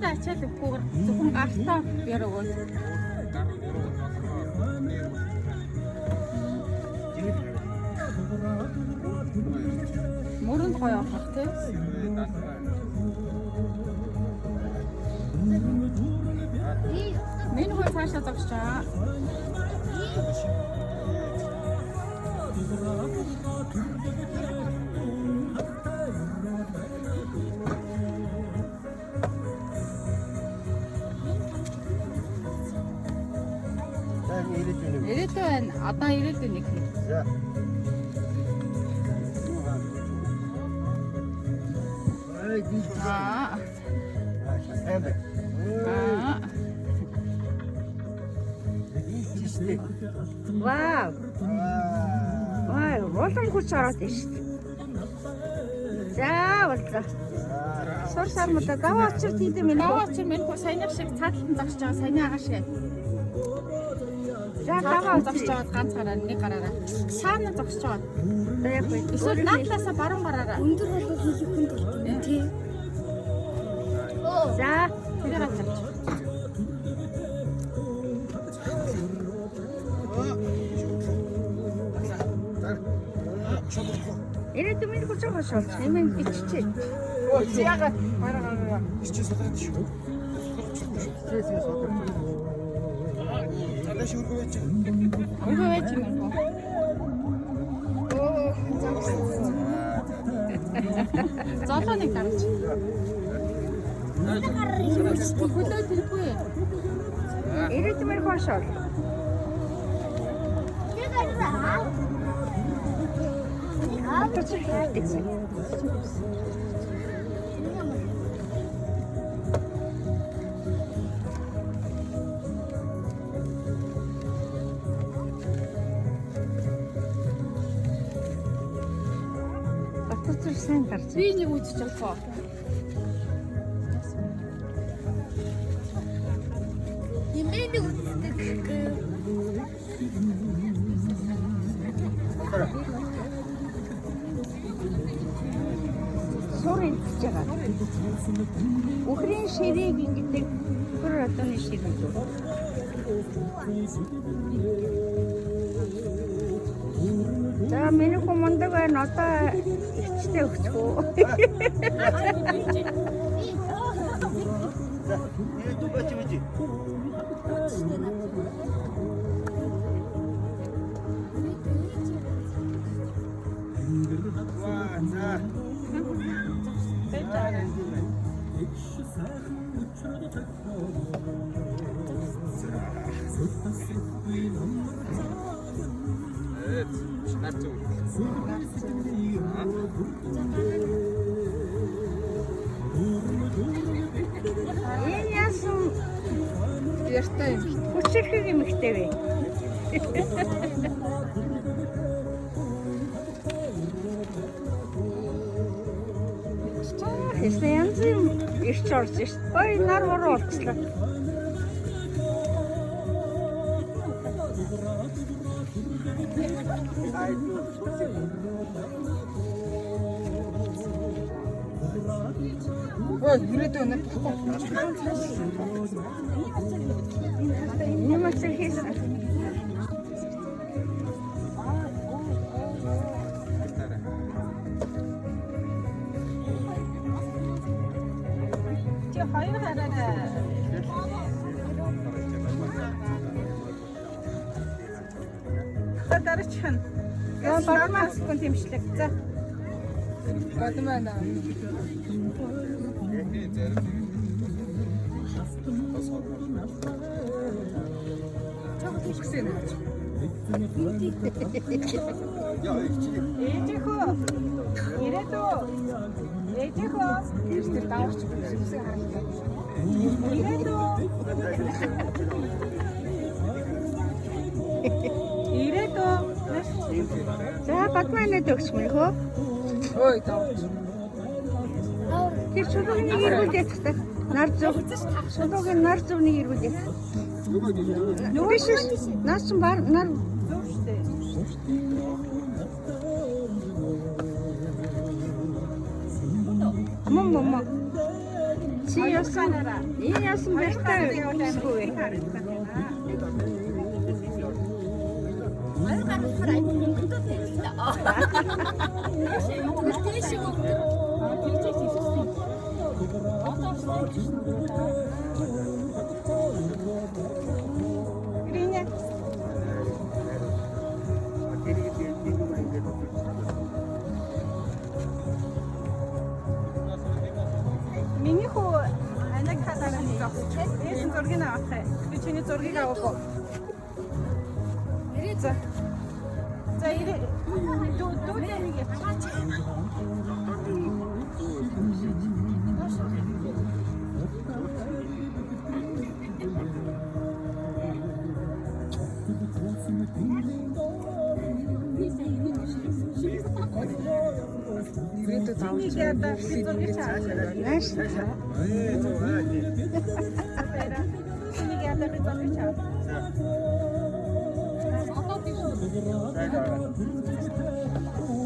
Энд ачаал өгөхгүйгээр зөвхөн гартаа бэр өгөөд. Мөрөнд гоё авах тий. Миний хөө цаашаа зогсчаа. Ирээд байна. Одоо ирээд байна нэг. За. Вау. Вау, болон хүч ороод байна шүү дээ. За, боллоо. Сур сармуудаа даваа очир тийдэм минь. Даваа очир минь хөө саяных шиг цааталтан зогсож байгаа саяны агаа шиг. За, даваа зогсож байгаа ганцаараа нэг гараараа. Цаана зогсож байгаа. За яг бай. Эсвэл наадлаасаа баруун гараараа. Өндөр болоо хийх хүн болтой. Тий. За, тэрийг авч. ирээд минь хүч байгаа шол. Эмэн иччээ. Оо, яагаад гараа. Иччээ сулаад шүү. Стресс сулаад. Цааш өргөө байж. Өргөө байж юм уу? Оо, Золооныг дарж. Хүлээ тэргүй. ирээд минь хүч шол. Ата чи хайдаг. Ата чи сайн гарч. Би нэг үдчих жолоо. нэмээд үздэг. Сурын хийж байгаа. Үхрийн ширийг ингэдэг бүр одооны ширэг. За миний командаг байна одоо ихтэй өгчөө. За, энэ дубач үгүй. Ваа, за. Энэ яасан Яртай юм. хүчрхэг юм ихтэй вэ? Эсвэл янз юм ирч орж шít. Ой нар мөр болчихлоо. Ой, ирээд байна. Нэмэлт хийсэн. Чи хоёр хараарай. Дараач. За багмаас хүн тэмшлэг. За. Бадмана. Ээжихөө. Ирээдөө. Ээжихөө. Ирсэн давч үзсэн харагдав. Ирээдөө. Ирээдөө. За багманад өгч мөн хөө. Ой, давч. Тэр чулуугийн иргүүлээд та. Нар зөв. Чулуугийн нар зөвний иргүүлээд. Нөгөө биш. Наас ч бар нар Зөв штэ. мом. Чи ясан? Энэ ясан бэлтэй үсгүй. Хоёр гаруй болохоор айгүй хөнгөдөд байлаа. Тэгтээ шиг Гриня. Миний хөө анаг хатараа нэг авах. Эсэн зургийг авах. Би чиний зургийг авах. За. За ире. Дүү нэг яа. Видео Чиний яда би зургийг чаа. Нааш. Чиний яда би зургийг чаа. За.